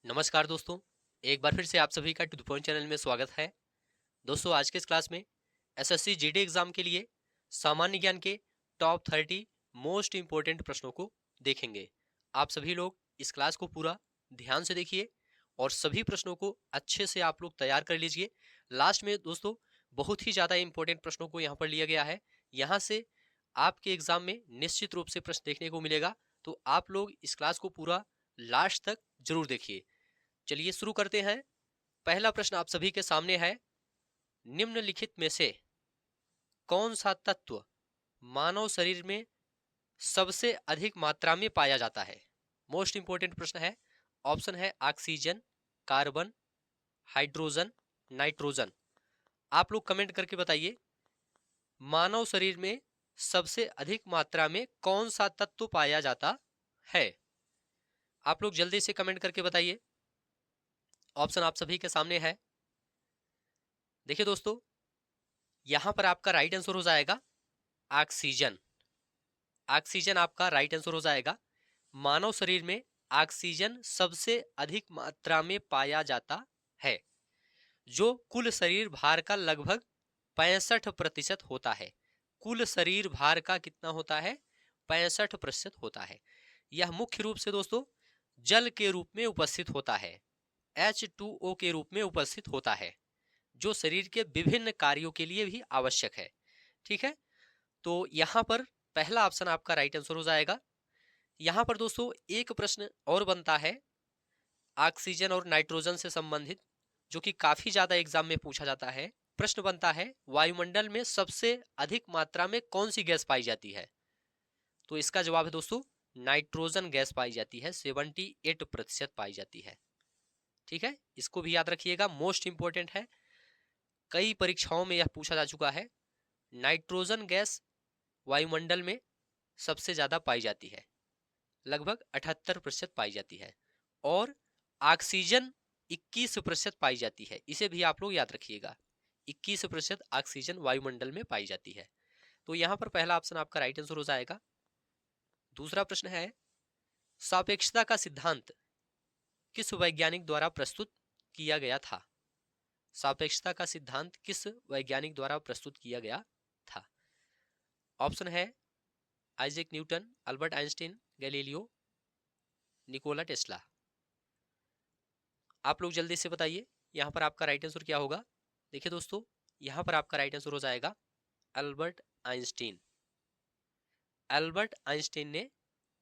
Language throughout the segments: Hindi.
नमस्कार दोस्तों। एक बार फिर से आप सभी का टू द पॉइंट चैनल में स्वागत है। दोस्तों, आज के इस क्लास में एसएससी जीडी एग्जाम के लिए सामान्य ज्ञान के टॉप 30 मोस्ट इंपोर्टेंट प्रश्नों को देखेंगे। आप सभी लोग इस क्लास को पूरा ध्यान से देखिए और सभी प्रश्नों को अच्छे से आप लोग तैयार कर लीजिए। लास्ट में दोस्तों बहुत ही ज्यादा इंपॉर्टेंट प्रश्नों को यहाँ पर लिया गया है। यहाँ से आपके एग्जाम में निश्चित रूप से प्रश्न देखने को मिलेगा, तो आप लोग इस क्लास को पूरा लास्ट तक जरूर देखिए। चलिए शुरू करते हैं। पहला प्रश्न आप सभी के सामने है, निम्नलिखित में से कौन सा तत्व मानव शरीर में सबसे अधिक मात्रा में पाया जाता है। मोस्ट इंपोर्टेंट प्रश्न है। ऑप्शन है ऑक्सीजन, कार्बन, हाइड्रोजन, नाइट्रोजन। आप लोग कमेंट करके बताइए, मानव शरीर में सबसे अधिक मात्रा में कौन सा तत्व पाया जाता है। आप लोग जल्दी से कमेंट करके बताइए। ऑप्शन आप सभी के सामने है। देखिए दोस्तों, यहां पर आपका राइट आंसर हो जाएगा ऑक्सीजन। ऑक्सीजन आपका राइट आंसर हो जाएगा। मानव शरीर में ऑक्सीजन सबसे अधिक मात्रा में पाया जाता है, जो कुल शरीर भार का लगभग 65% होता है। कुल शरीर भार का कितना होता है? 65% होता है। यह मुख्य रूप से दोस्तों जल के रूप में उपस्थित होता है, H2O के रूप में उपस्थित होता है, जो शरीर के विभिन्न कार्यों के लिए भी आवश्यक है। ठीक है, तो यहां पर पहला ऑप्शन आपका राइट आंसर हो जाएगा। यहां पर दोस्तों एक प्रश्न और बनता है ऑक्सीजन और नाइट्रोजन से संबंधित, जो कि काफी ज्यादा एग्जाम में पूछा जाता है। प्रश्न बनता है, वायुमंडल में सबसे अधिक मात्रा में कौन सी गैस पाई जाती है? तो इसका जवाब है दोस्तों नाइट्रोजन गैस पाई जाती है, 78% पाई जाती है। ठीक है, इसको भी याद रखिएगा, मोस्ट इंपोर्टेंट है। कई परीक्षाओं में यह पूछा जा चुका है। नाइट्रोजन गैस वायुमंडल में सबसे ज्यादा पाई जाती है, लगभग 78% पाई जाती है, और ऑक्सीजन 21% पाई जाती है। इसे भी आप लोग याद रखिएगा, 21% ऑक्सीजन वायुमंडल में पाई जाती है। तो यहां पर पहला ऑप्शन आपका राइट आंसर हो जाएगा। दूसरा प्रश्न है, सापेक्षता का सिद्धांत किस वैज्ञानिक द्वारा प्रस्तुत किया गया था? सापेक्षता का सिद्धांत किस वैज्ञानिक द्वारा प्रस्तुत किया गया था? ऑप्शन है Isaac Newton, Albert Einstein, Galileo, Nikola Tesla. आप लोग जल्दी से बताइए, यहां पर आपका राइट आंसर क्या होगा। देखिए दोस्तों, यहां पर आपका राइट आंसर हो जाएगा अल्बर्ट आइंस्टीन। अल्बर्ट आइंस्टीन ने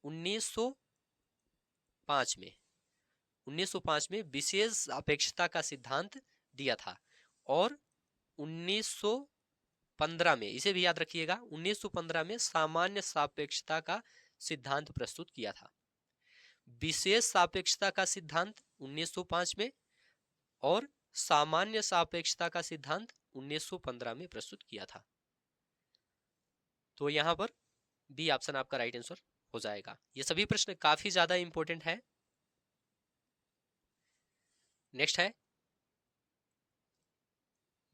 1905 में 1905 में विशेष सापेक्षता का सिद्धांत दिया था, और 1915 में, इसे भी याद रखिएगा, 1915 में सामान्य सापेक्षता का सिद्धांत प्रस्तुत किया था। विशेष सापेक्षता का सिद्धांत 1905 में और सामान्य सापेक्षता का सिद्धांत 1915 में प्रस्तुत किया था। तो यहां पर बी ऑप्शन आपका राइट आंसर हो जाएगा। ये सभी प्रश्न काफी ज्यादा इंपॉर्टेंट है। नेक्स्ट है,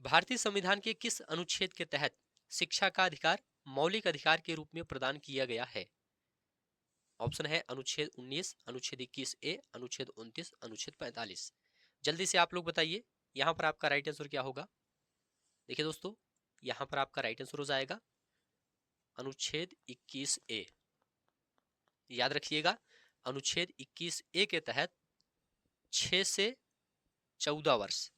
भारतीय संविधान के किस अनुच्छेद के तहत शिक्षा का अधिकार मौलिक अधिकार के रूप में प्रदान किया गया है? ऑप्शन है अनुच्छेद 19, अनुच्छेद 21 ए, अनुच्छेद 29, अनुच्छेद 45। जल्दी से आप लोग बताइए, यहां पर आपका राइट आंसर क्या होगा। देखिए दोस्तों, यहां पर आपका राइट आंसर हो जाएगा अनुच्छेद 21 ए। याद रखिएगा, अनुच्छेद 21 ए के तहत 6 से 14 वर्ष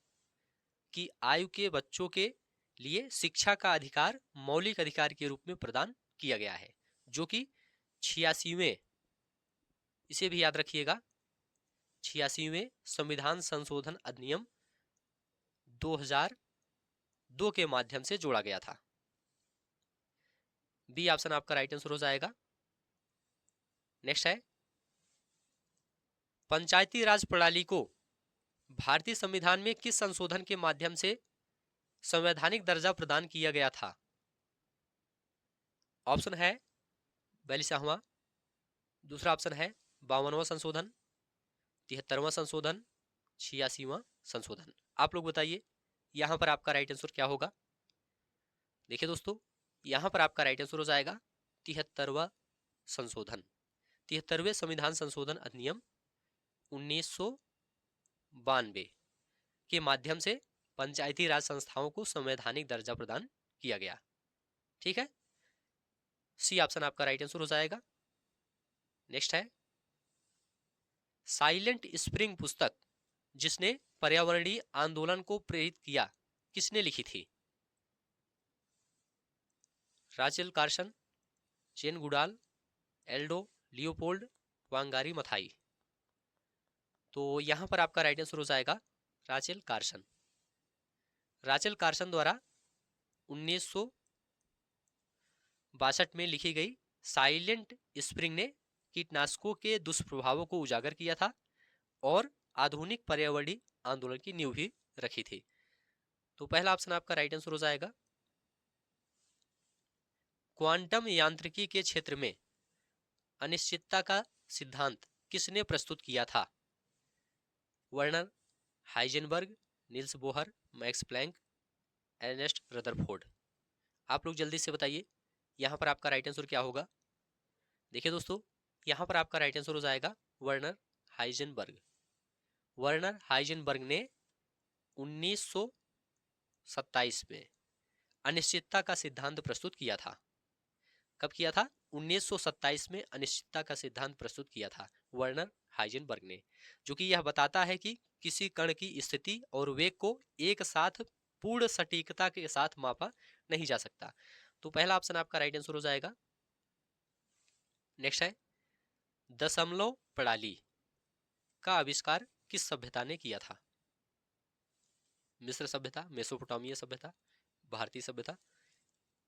की आयु के बच्चों के लिए शिक्षा का अधिकार मौलिक अधिकार के रूप में प्रदान किया गया है, जो कि 86वें, इसे भी याद रखिएगा, 86वें संविधान संशोधन अधिनियम 2002 के माध्यम से जोड़ा गया था। बी ऑप्शन आपका राइट आंसर हो जाएगा। नेक्स्ट है, पंचायती राज प्रणाली को भारतीय संविधान में किस संशोधन के माध्यम से संवैधानिक दर्जा प्रदान किया गया था? ऑप्शन है 42वां, दूसरा ऑप्शन है 52वां संशोधन, 73वां संशोधन, 86वां संशोधन। आप लोग बताइए, यहां पर आपका राइट आंसर क्या होगा। देखिए दोस्तों, यहां पर आपका राइट आंसर हो जाएगा 73वां संशोधन, 73वें संविधान संशोधन अधिनियम 92 के माध्यम से पंचायती राज संस्थाओं को संवैधानिक दर्जा प्रदान किया गया। ठीक है, सी ऑप्शन आपका राइट आंसर हो जाएगा। नेक्स्ट है साइलेंट स्प्रिंग पुस्तक जिसने पर्यावरणीय आंदोलन को प्रेरित किया, किसने लिखी थी? Rachel Carson, Jane Goodall, Aldo Leopold, Wangari Maathai. तो यहां पर आपका राइट आंसर हो जाएगा राचेल कार्सन। राचेल कार्सन द्वारा 1962 में लिखी गई साइलेंट स्प्रिंग ने कीटनाशकों के दुष्प्रभावों को उजागर किया था और आधुनिक पर्यावरणीय आंदोलन की नींव भी रखी थी। तो पहला ऑप्शन आपका राइट आंसर हो जाएगा। क्वांटम यांत्रिकी के क्षेत्र में अनिश्चितता का सिद्धांत किसने प्रस्तुत किया था? Werner Heisenberg, Niels Bohr, Max Planck, Ernest Rutherford. आप लोग जल्दी से बताइए यहाँ पर आपका राइट आंसर क्या होगा। देखिए दोस्तों, यहाँ पर आपका राइट आंसर हो जाएगा वर्नर हाइजेनबर्ग। वर्नर हाइजेनबर्ग ने 1927 में अनिश्चितता का सिद्धांत प्रस्तुत किया था। कब किया था? 1927 में अनिश्चितता का सिद्धांत प्रस्तुत किया था वर्नर हाइजेनबर्ग ने, जो कि यह बताता है कि किसी कण की स्थिति और वेग को एक साथ पूर्ण सटीकता के साथ मापा नहीं जा सकता। तो पहला ऑप्शन आपका राइट आंसर हो जाएगा। नेक्स्ट है दशमलव प्रणाली का आविष्कार किस सभ्यता ने किया था? मिस्र सभ्यता, मेसोपोटामिया सभ्यता, भारतीय सभ्यता,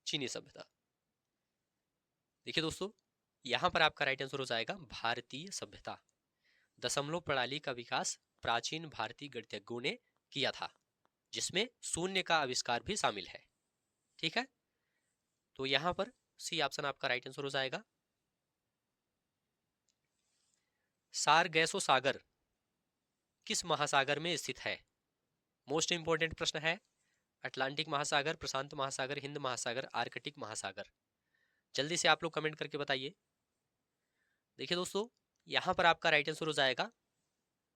चीनी सभ्यता। देखिए दोस्तों, यहां पर आपका राइट आंसर हो जाएगा भारतीय सभ्यता। दशमलव प्रणाली का विकास प्राचीन भारतीय गणितज्ञों ने किया था, जिसमें शून्य का आविष्कार भी शामिल है। ठीक है, तो यहां पर सी ऑप्शन आपका राइट आंसर हो जाएगा। सारगैसो सागर किस महासागर में स्थित है? मोस्ट इंपोर्टेंट प्रश्न है। अटलांटिक महासागर, प्रशांत महासागर, हिंद महासागर, आर्कटिक महासागर। जल्दी से आप लोग कमेंट करके बताइए। देखिए दोस्तों, यहां पर आपका राइट आंसर हो जाएगा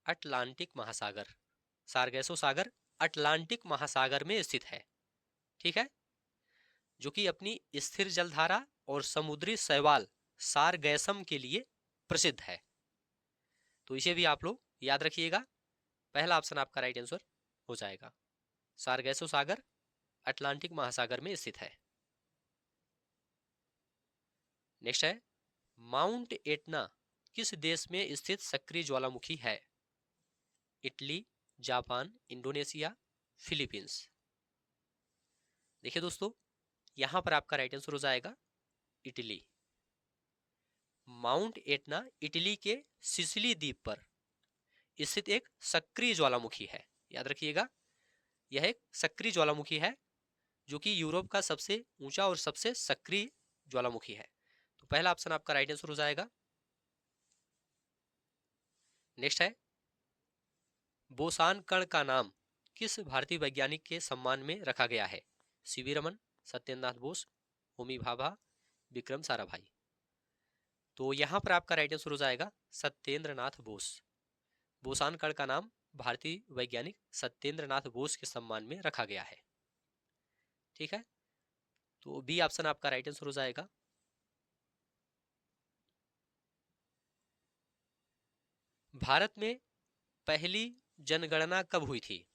अटलांटिक महासागर। सारगैसो सागर अटलांटिक महासागर में स्थित है। ठीक है, जो कि अपनी स्थिर जलधारा और समुद्री शैवाल सारगैसम के लिए प्रसिद्ध है। तो इसे भी आप लोग याद रखिएगा। पहला ऑप्शन आपका राइट आंसर हो जाएगा। सारगैसो सागर अटलांटिक महासागर में स्थित है। नेक्स्ट है माउंट एटना किस देश में स्थित सक्रिय ज्वालामुखी है? Italy, Japan, Indonesia, Philippines. देखिए दोस्तों, यहां पर आपका राइट आंसर हो जाएगा इटली। माउंट एटना इटली के सिसिली द्वीप पर स्थित एक सक्रिय ज्वालामुखी है। याद रखिएगा, यह एक सक्रिय ज्वालामुखी है जो कि यूरोप का सबसे ऊंचा और सबसे सक्रिय ज्वालामुखी है। तो पहला ऑप्शन आपका राइट आंसर हो जाएगा। नेक्स्ट है बोसान कण का नाम किस भारतीय वैज्ञानिक के सम्मान में रखा गया है? सीवी रमन, सत्येंद्रनाथ बोस, होमी भाभा, विक्रम साराभाई। तो यहां पर आपका राइट आंसर हो जाएगा सत्येंद्रनाथ बोस। बोसान कण का नाम भारतीय वैज्ञानिक सत्येंद्रनाथ बोस के सम्मान में रखा गया है। ठीक है, तो बी ऑप्शन आपका राइट आंसर हो जाएगा। भारत में पहली जनगणना कब हुई थी?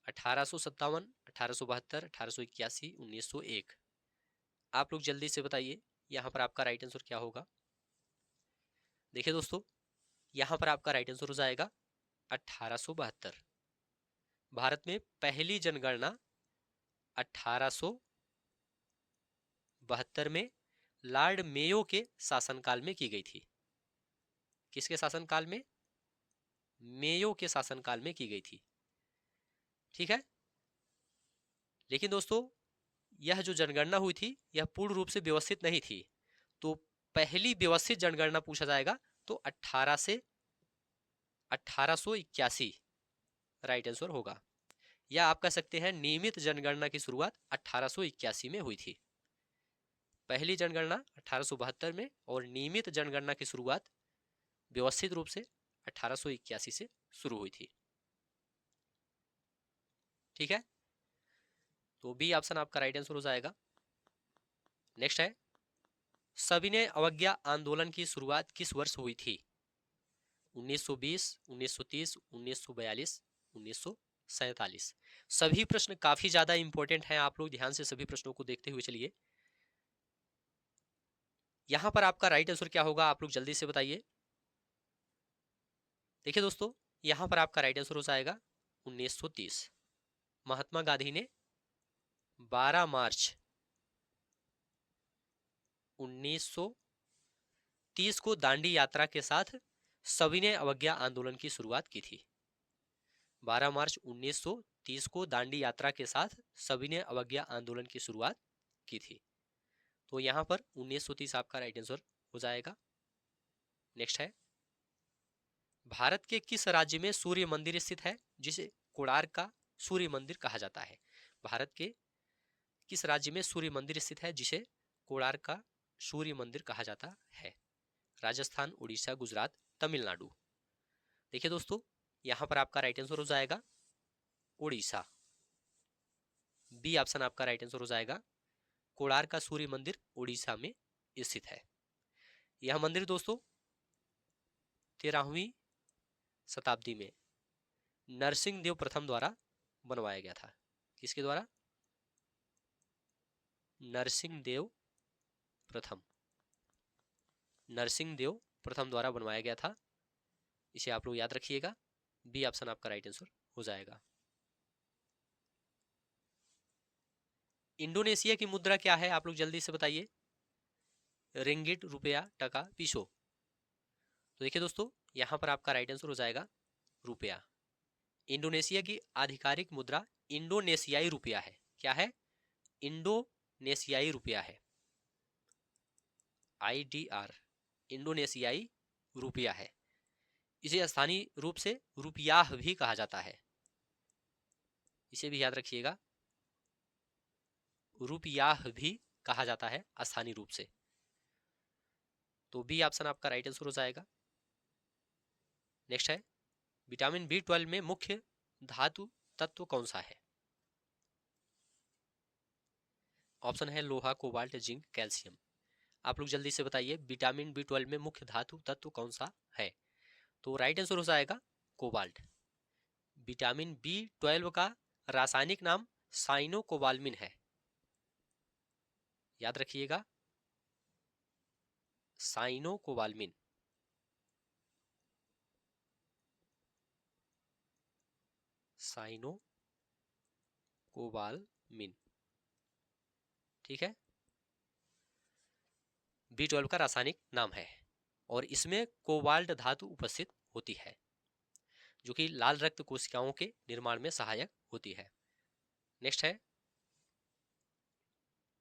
1857, 1872, 1881, 1901। आप लोग जल्दी से बताइए यहां पर आपका राइट आंसर क्या होगा। देखिए दोस्तों, यहां पर आपका राइट आंसर हो जाएगा 1872। भारत में पहली जनगणना 1872 में लॉर्ड मेयो के शासनकाल में की गई थी। किसके शासनकाल में? मेयो के शासनकाल में की गई थी। ठीक है, लेकिन दोस्तों यह जो जनगणना हुई थी यह पूर्ण रूप से व्यवस्थित नहीं थी। तो पहली व्यवस्थित जनगणना पूछा जाएगा तो 1881 राइट आंसर होगा। या आप कह सकते हैं नियमित जनगणना की शुरुआत 1881 में हुई थी। पहली जनगणना 1872 में और नियमित जनगणना की शुरुआत व्यवस्थित रूप से 1881 से शुरू हुई थी। ठीक है, तो बी ऑप्शन आपका राइट आंसर हो जाएगा। नेक्स्ट है, सविनय अवज्ञा आंदोलन की शुरुआत किस वर्ष हुई थी? 1920, 1930, 1942, 1947। सभी प्रश्न काफी ज्यादा इंपॉर्टेंट हैं, आप लोग ध्यान से सभी प्रश्नों को देखते हुए चलिए। यहां पर आपका राइट आंसर क्या होगा, आप लोग जल्दी से बताइए। देखिए दोस्तों, यहां पर आपका राइट आंसर हो जाएगा 1930। महात्मा गांधी ने 12 मार्च 1930 को दांडी यात्रा के साथ सविनय अवज्ञा आंदोलन की शुरुआत की थी। 12 मार्च 1930 को दांडी यात्रा के साथ सविनय अवज्ञा आंदोलन की शुरुआत की थी। तो यहां पर 1930 आपका राइट आंसर हो जाएगा। नेक्स्ट है, भारत के किस राज्य में सूर्य मंदिर स्थित है जिसे कोणार्क का सूर्य मंदिर कहा जाता है? भारत के किस राज्य में सूर्य मंदिर स्थित है जिसे कोणार्क का सूर्य मंदिर कहा जाता है? राजस्थान, उड़ीसा, गुजरात, तमिलनाडु। देखिए दोस्तों, यहां पर आपका राइट आंसर हो जाएगा उड़ीसा। बी ऑप्शन आपका राइट आंसर हो जाएगा। कोणार्क का सूर्य मंदिर उड़ीसा में स्थित है। यह मंदिर दोस्तों 13वीं शताब्दी में नरसिंह देव प्रथम द्वारा बनवाया गया था। किसके द्वारा? नरसिंह देव प्रथम। नरसिंह देव प्रथम द्वारा बनवाया गया था। इसे आप लोग याद रखिएगा। बी ऑप्शन आपका राइट आंसर हो जाएगा। इंडोनेशिया की मुद्रा क्या है, आप लोग जल्दी से बताइए। रिंगिट, रुपया, टका, पीसो। तो देखिए दोस्तों, यहां पर आपका राइट आंसर हो जाएगा रुपया। इंडोनेशिया की आधिकारिक मुद्रा इंडोनेशियाई रुपया है। क्या है? इंडोनेशियाई रुपया है। IDR, इंडोनेशियाई रुपया है। इसे स्थानीय रूप से रुपयाह भी कहा जाता है। इसे भी याद रखिएगा, रुपयाह भी कहा जाता है स्थानीय रूप से। तो बी ऑप्शन आपका राइट आंसर हो जाएगा। नेक्स्ट है, विटामिन B12 में मुख्य धातु तत्व कौन सा है? ऑप्शन है लोहा, कोबाल्ट, जिंक, कैल्शियम। आप लोग जल्दी से बताइए, विटामिन B12 में मुख्य धातु तत्व कौन सा है? तो राइट आंसर हो जाएगा कोबाल्ट। विटामिन B12 का रासायनिक नाम साइनोकोबाल्मिन है। याद रखिएगा, साइनोकोबाल्मिन। साइनोकोबाल्मिन, ठीक है। B12 का रासायनिक नाम है और इसमें कोबाल्ट धातु उपस्थित होती है जो कि लाल रक्त कोशिकाओं के निर्माण में सहायक होती है। नेक्स्ट है,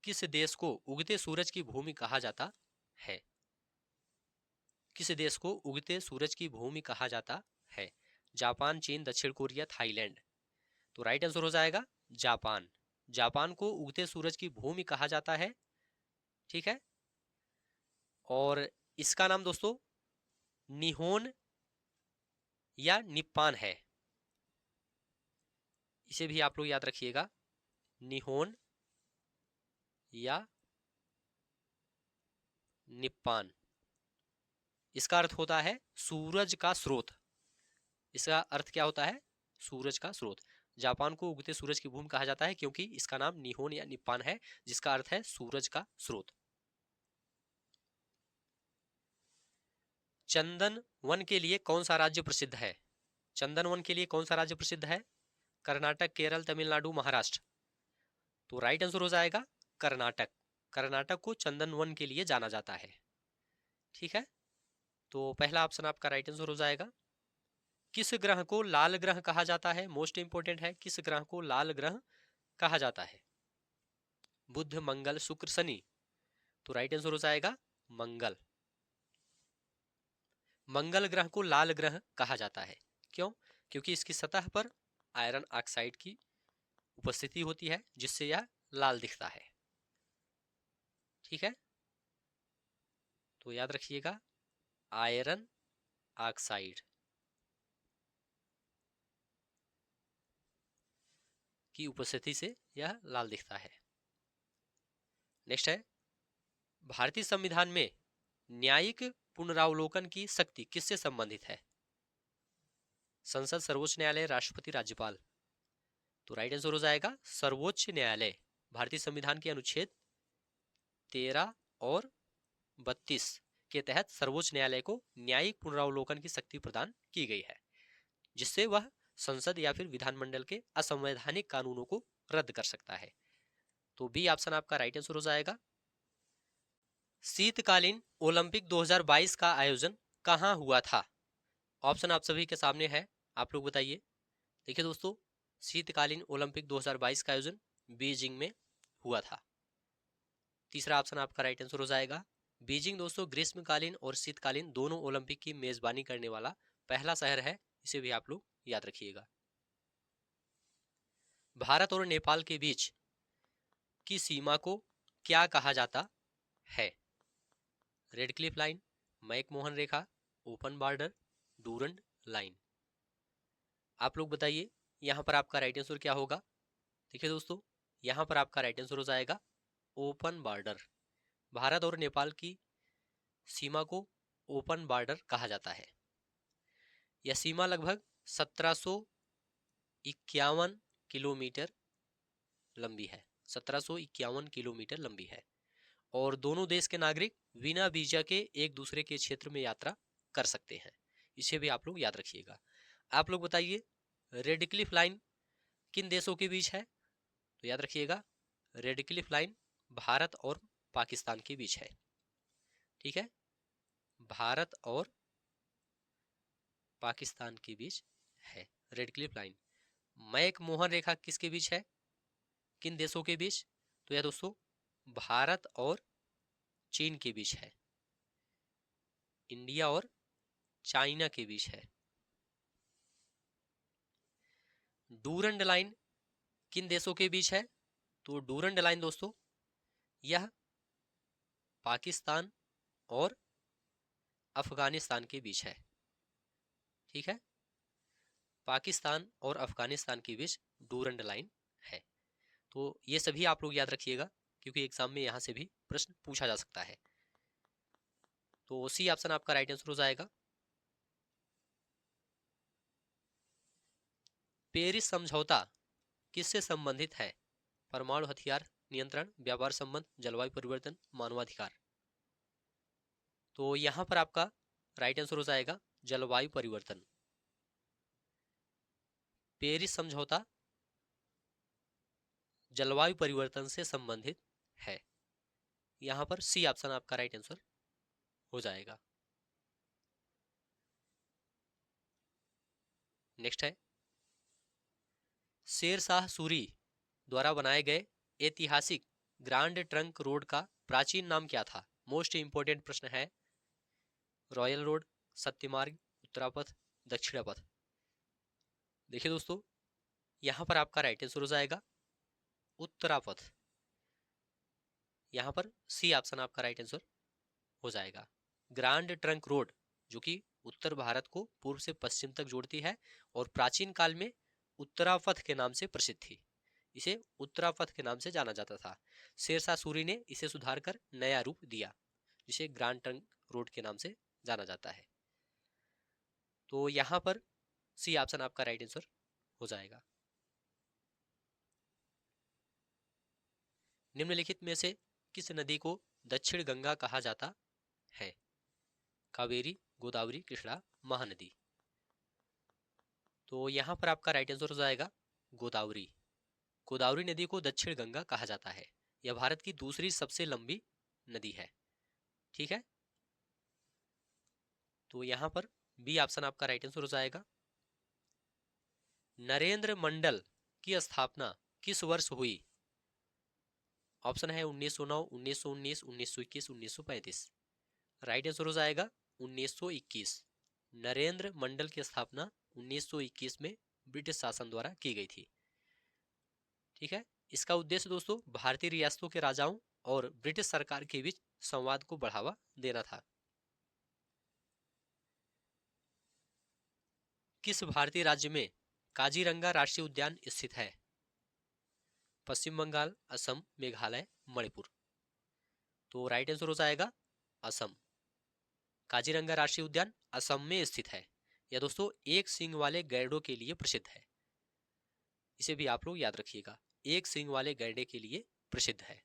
किस देश को उगते सूरज की भूमि कहा जाता है? किस देश को उगते सूरज की भूमि कहा जाता है? जापान, चीन, दक्षिण कोरिया, थाईलैंड। तो राइट आंसर हो जाएगा जापान। जापान को उगते सूरज की भूमि कहा जाता है, ठीक है। और इसका नाम दोस्तों निहोन या निप्पान है। इसे भी आप लोग याद रखिएगा, निहोन या निप्पान। इसका अर्थ होता है सूरज का स्रोत। इसका अर्थ क्या होता है? सूरज का स्रोत। जापान को उगते सूरज की भूमि कहा जाता है क्योंकि इसका नाम निहोन या निप्पान है, जिसका अर्थ है सूरज का स्रोत। चंदन वन के लिए कौन सा राज्य प्रसिद्ध है? चंदन वन के लिए कौन सा राज्य प्रसिद्ध है? कर्नाटक, केरल, तमिलनाडु, महाराष्ट्र। तो राइट आंसर हो जाएगा कर्नाटक। कर्नाटक को चंदन वन के लिए जाना जाता है, ठीक है। तो पहला ऑप्शन आपका राइट आंसर हो जाएगा। किस ग्रह को लाल ग्रह कहा जाता है? मोस्ट इंपोर्टेंट है, किस ग्रह को लाल ग्रह कहा जाता है? बुध, मंगल, शुक्र, शनि। तो राइट आंसर हो जाएगा मंगल। मंगल ग्रह को लाल ग्रह कहा जाता है। क्यों? क्योंकि इसकी सतह पर आयरन ऑक्साइड की उपस्थिति होती है जिससे यह लाल दिखता है, ठीक है। तो याद रखिएगा आयरन ऑक्साइड। की उपस्थिति से यह लाल दिखता है। नेक्स्ट है, भारतीय संविधान में न्यायिक पुनरावलोकन की शक्ति किससे संबंधित है? संसद, सर्वोच्च न्यायालय, राष्ट्रपति, राज्यपाल। तो राइट आंसर हो जाएगा सर्वोच्च न्यायालय। भारतीय संविधान के अनुच्छेद 13 और 32 के तहत सर्वोच्च न्यायालय को न्यायिक पुनरावलोकन की शक्ति प्रदान की गई है, जिससे वह संसद या फिर विधानमंडल के असंवैधानिक कानूनों को रद्द कर सकता है। तो बी ऑप्शन आपका राइट आंसर हो जाएगा। शीतकालीन ओलंपिक 2022 का आयोजन कहां हुआ था? ऑप्शन आप सभी के सामने है, आप लोग बताइए। देखिए दोस्तों, शीतकालीन ओलंपिक 2022 का आयोजन बीजिंग में हुआ था। तीसरा ऑप्शन आपका राइट आंसर हो जाएगा। बीजिंग दोस्तों ग्रीष्मकालीन और शीतकालीन दोनों ओलंपिक की मेजबानी करने वाला पहला शहर है, इसे भी आप लोग याद रखिएगा। भारत और नेपाल के बीच की सीमा को क्या कहा जाता है? रेड क्लिफ लाइन, मैकमोहन रेखा, ओपन बॉर्डर, डूरंड लाइन। आप लोग बताइए यहां पर आपका राइट आंसर क्या होगा? देखिए दोस्तों, यहां पर आपका राइट आंसर हो जाएगा ओपन बॉर्डर। भारत और नेपाल की सीमा को ओपन बॉर्डर कहा जाता है। यह सीमा लगभग 1751 किलोमीटर लंबी है। 1751 किलोमीटर लंबी है और दोनों देश के नागरिक बिना वीजा के एक दूसरे के क्षेत्र में यात्रा कर सकते हैं, इसे भी आप लोग याद रखिएगा। आप लोग बताइए रेड क्लिफ लाइन किन देशों के बीच है? तो याद रखिएगा रेड क्लिफ लाइन भारत और पाकिस्तान के बीच है। ठीक है, भारत और पाकिस्तान के बीच है रेड क्लिफ लाइन। मैकमोहन रेखा किसके बीच है, किन देशों के बीच? तो यह दोस्तों भारत और चीन के बीच है, इंडिया और चाइना के बीच है। डूरंड लाइन किन देशों के बीच है? तो डूरंड लाइन दोस्तों यह पाकिस्तान और अफगानिस्तान के बीच है। ठीक है, पाकिस्तान और अफगानिस्तान के बीच डूरंड लाइन है। तो ये सभी आप लोग याद रखिएगा क्योंकि एग्जाम में यहां से भी प्रश्न पूछा जा सकता है। तो सी ऑप्शन आपका राइट आंसर हो जाएगा। पेरिस समझौता किससे संबंधित है? परमाणु हथियार नियंत्रण, व्यापार संबंध, जलवायु परिवर्तन, मानवाधिकार। तो यहां पर आपका राइट आंसर हो जाएगा जलवायु परिवर्तन। पेरिस समझौता जलवायु परिवर्तन से संबंधित है। यहां पर सी ऑप्शन आपका राइट आंसर हो जाएगा। नेक्स्ट है, शेर शाह सूरी द्वारा बनाए गए ऐतिहासिक ग्रांड ट्रंक रोड का प्राचीन नाम क्या था? मोस्ट इंपोर्टेंट प्रश्न है। Royal road, Satyamarg, Uttarapath, Dakshinapath. देखिए दोस्तों, यहां पर आपका राइट आंसर हो जाएगा उत्तरापथ। यहां पर सी ऑप्शन आपका राइट आंसर हो जाएगा। ग्रांड ट्रंक रोड जो कि उत्तर भारत को पूर्व से पश्चिम तक जोड़ती है और प्राचीन काल में उत्तरापथ के नाम से प्रसिद्ध थी। इसे उत्तरापथ के नाम से जाना जाता था। शेरशाह सूरी ने इसे सुधार कर नया रूप दिया, जिसे ग्रांड ट्रंक रोड के नाम से जाना जाता है। तो यहां पर सी ऑप्शन आपका राइट आंसर हो जाएगा। निम्नलिखित में से किस नदी को दक्षिण गंगा कहा जाता है? कावेरी, गोदावरी, कृष्णा, महानदी। तो यहां पर आपका राइट आंसर हो जाएगा गोदावरी। गोदावरी नदी को दक्षिण गंगा कहा जाता है। यह भारत की दूसरी सबसे लंबी नदी है। ठीक है, तो यहां पर बी ऑप्शन आपका राइट आंसर हो जाएगा। नरेंद्र मंडल की स्थापना किस वर्ष हुई? ऑप्शन है 1909, 1919, 1921, 1935। राइट आंसर हो जाएगा 1921। नरेंद्र मंडल की स्थापना 1921 में ब्रिटिश शासन द्वारा की गई थी। ठीक है, इसका उद्देश्य दोस्तों भारतीय रियासतों के राजाओं और ब्रिटिश सरकार के बीच संवाद को बढ़ावा देना था। किस भारतीय राज्य में काजीरंगा राष्ट्रीय उद्यान स्थित है? पश्चिम बंगाल, असम, मेघालय, मणिपुर। तो राइट आंसर हो जाएगा असम। काजीरंगा राष्ट्रीय उद्यान असम में स्थित है। यह दोस्तों एक सींग वाले गैंडों के लिए प्रसिद्ध है। इसे भी आप लोग याद रखिएगा, एक सींग वाले गैंडे के लिए प्रसिद्ध है।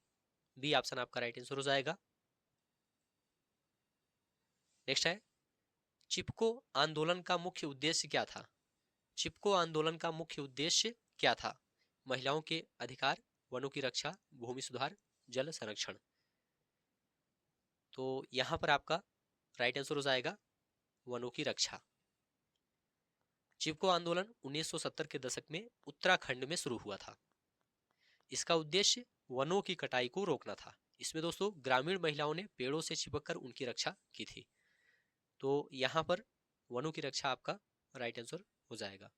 बी ऑप्शन आपका राइट आंसर हो जाएगा। नेक्स्ट है, चिपको आंदोलन का मुख्य उद्देश्य क्या था? चिपको आंदोलन का मुख्य उद्देश्य क्या था? महिलाओं के अधिकार, वनों की रक्षा, भूमि सुधार, जल संरक्षण। तो यहां पर आपका राइट आंसर हो जाएगा वनों की रक्षा। चिपको आंदोलन 1970 के दशक में उत्तराखंड में शुरू हुआ था। इसका उद्देश्य वनों की कटाई को रोकना था। इसमें दोस्तों ग्रामीण महिलाओं ने पेड़ों से चिपककर उनकी रक्षा की थी। तो यहां पर वनों की रक्षा आपका राइट आंसर हो जाएगा।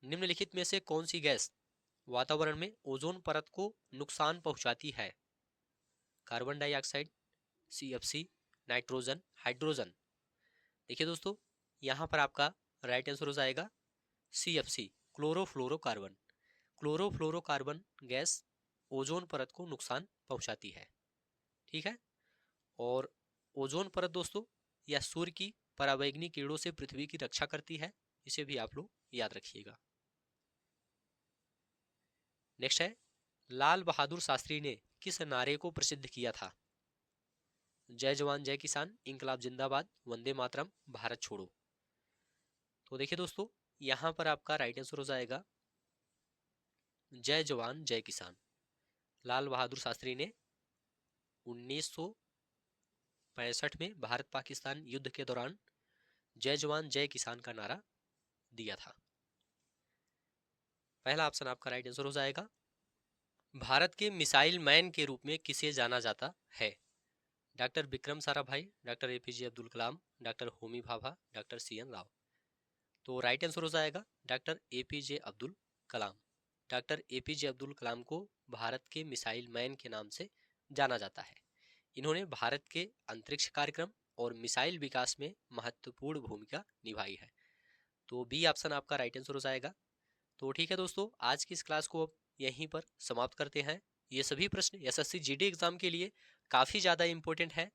निम्नलिखित में से कौन सी गैस वातावरण में ओजोन परत को नुकसान पहुंचाती है? Carbon dioxide, CFC, nitrogen, hydrogen. देखिए दोस्तों, यहां पर आपका राइट आंसर हो जाएगा CFC, chlorofluorocarbon. Chlorofluorocarbon gas ozone परत को नुकसान पहुंचाती है। ठीक है। और ओजोन परत दोस्तों यह सूर्य की पराबैंगनी किरणों से पृथ्वी की रक्षा करती है। इसे भी आप लोग याद रखिएगा। नेक्स्ट है, लाल बहादुर शास्त्री ने किस नारे को प्रसिद्ध किया था? जय जवान जय किसान, इंकलाब जिंदाबाद, वंदे मातरम, भारत छोड़ो। तो देखिए दोस्तों, यहां पर आपका राइट आंसर हो जाएगा जय जवान जय किसान। लाल बहादुर शास्त्री ने 1965 में भारत पाकिस्तान युद्ध के दौरान जय जवान जय किसान का नारा दिया था। पहला ऑप्शन आपका राइट आंसर हो जाएगा। भारत के मिसाइल मैन के रूप में किसे जाना जाता है? Doctor Vikram Sarabhai, doctor APJ Abdul Kalam, doctor Homi Bhabha, doctor CN Rao. तो राइट आंसर हो जाएगा doctor APJ Abdul Kalam. Doctor APJ Abdul Kalam को भारत के मिसाइल मैन के नाम से जाना जाता है। इन्होंने भारत के अंतरिक्ष कार्यक्रम और मिसाइल विकास में महत्वपूर्ण भूमिका निभाई है। तो बी ऑप्शन आपका राइट आंसर हो जाएगा। तो ठीक है दोस्तों, आज की इस क्लास को अब यहीं पर समाप्त करते हैं। ये सभी प्रश्न SSC GD एग्जाम के लिए काफ़ी ज़्यादा इम्पोर्टेंट है।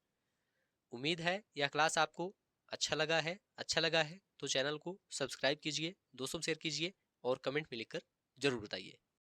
उम्मीद है यह क्लास आपको अच्छा लगा है तो चैनल को सब्सक्राइब कीजिए, दोस्तों शेयर कीजिए और कमेंट में लिखकर जरूर बताइए।